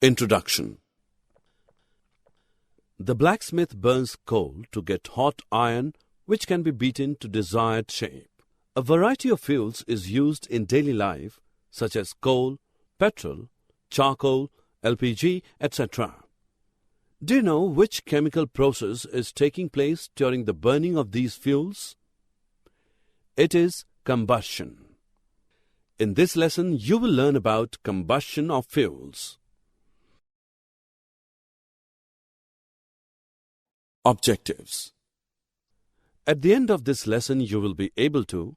Introduction. The blacksmith burns coal to get hot iron which can be beaten to desired shape. A variety of fuels is used in daily life such as coal, petrol, charcoal, LPG, etc. Do you know which chemical process is taking place during the burning of these fuels? It is combustion. In this lesson, you will learn about combustion of fuels. Objectives. At the end of this lesson, you will be able to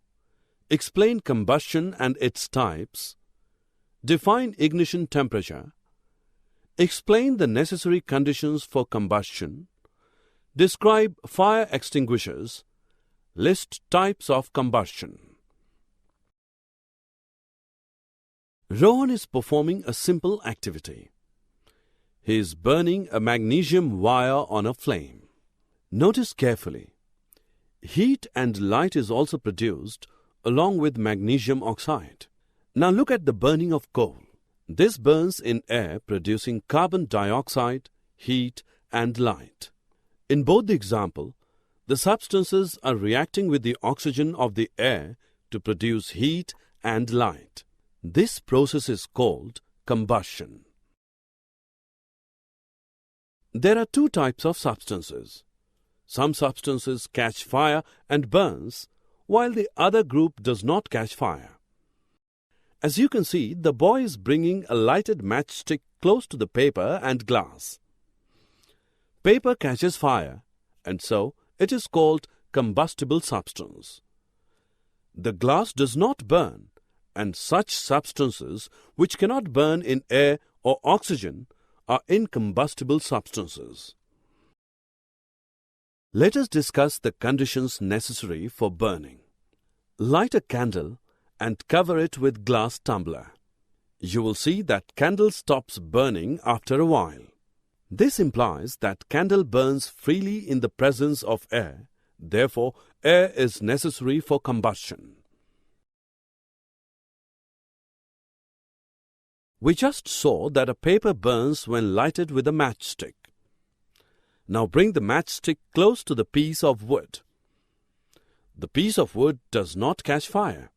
explain combustion and its types, define ignition temperature, explain the necessary conditions for combustion, describe fire extinguishers, list types of combustion. Rohan is performing a simple activity. He is burning a magnesium wire on a flame. Notice carefully. Heat and light is also produced along with magnesium oxide. Now look at the burning of coal. This burns in air producing carbon dioxide, heat and light. In both the example, the substances are reacting with the oxygen of the air to produce heat and light. This process is called combustion. There are two types of substances. Some substances catch fire and burns, while the other group does not catch fire. As you can see, the boy is bringing a lighted matchstick close to the paper and glass. Paper catches fire, and so it is called combustible substance. The glass does not burn, and such substances which cannot burn in air or oxygen are incombustible substances. Let us discuss the conditions necessary for burning. Light a candle and cover it with glass tumbler. You will see that candle stops burning after a while. This implies that candle burns freely in the presence of air. Therefore, air is necessary for combustion. We just saw that a paper burns when lighted with a matchstick. Now bring the matchstick close to the piece of wood. The piece of wood does not catch fire.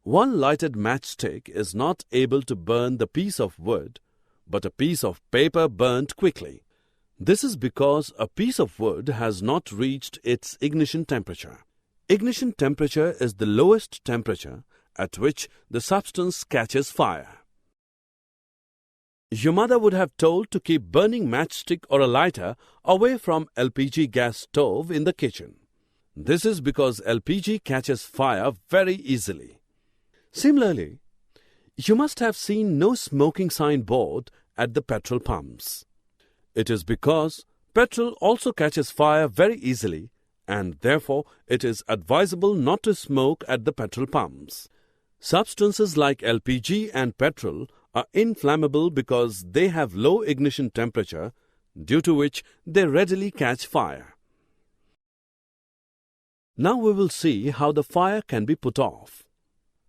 One lighted matchstick is not able to burn the piece of wood, but a piece of paper burnt quickly. This is because a piece of wood has not reached its ignition temperature. Ignition temperature is the lowest temperature at which the substance catches fire. Your mother would have told to keep burning matchstick or a lighter away from LPG gas stove in the kitchen. This is because LPG catches fire very easily. Similarly, you must have seen no smoking sign board at the petrol pumps. It is because petrol also catches fire very easily, and therefore it is advisable not to smoke at the petrol pumps. Substances like LPG and petrol are inflammable because they have low ignition temperature, due to which they readily catch fire. Now we will see how the fire can be put off.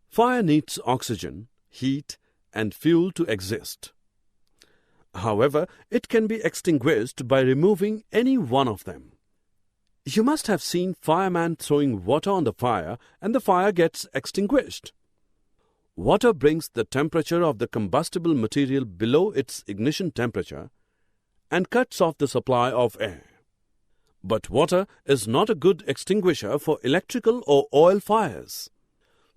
Fire needs oxygen, heat, and fuel to exist. However, it can be extinguished by removing any one of them. You must have seen fireman throwing water on the fire and the fire gets extinguished. Water brings the temperature of the combustible material below its ignition temperature and cuts off the supply of air. But water is not a good extinguisher for electrical or oil fires.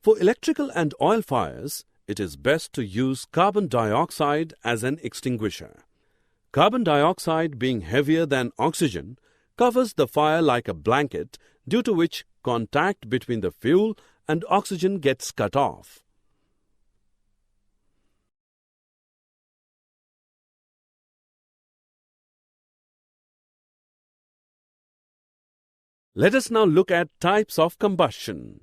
For electrical and oil fires, it is best to use carbon dioxide as an extinguisher. Carbon dioxide, being heavier than oxygen, covers the fire like a blanket, due to which contact between the fuel and oxygen gets cut off. Let us now look at types of combustion.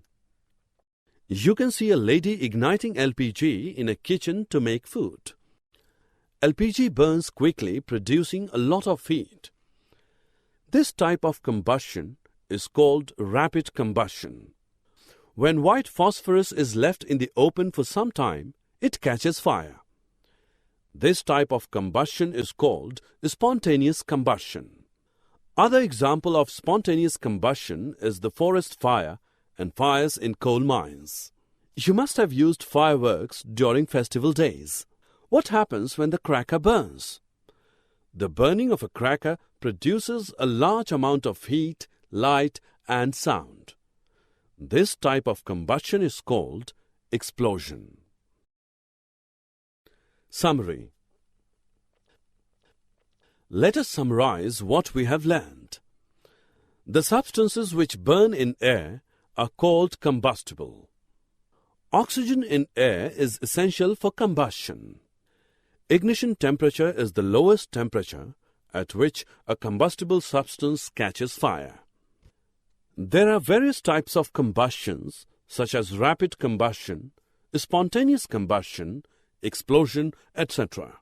You can see a lady igniting LPG in a kitchen to make food. LPG burns quickly, producing a lot of heat. This type of combustion is called rapid combustion. When white phosphorus is left in the open for some time, it catches fire. This type of combustion is called spontaneous combustion. Other example of spontaneous combustion is the forest fire and fires in coal mines. You must have used fireworks during festival days. What happens when the cracker burns? The burning of a cracker produces a large amount of heat, light, and sound. This type of combustion is called explosion. Summary. Let us summarize what we have learned. The substances which burn in air are called combustible. Oxygen in air is essential for combustion. Ignition temperature is the lowest temperature at which a combustible substance catches fire. There are various types of combustions such as rapid combustion, spontaneous combustion, explosion, etc.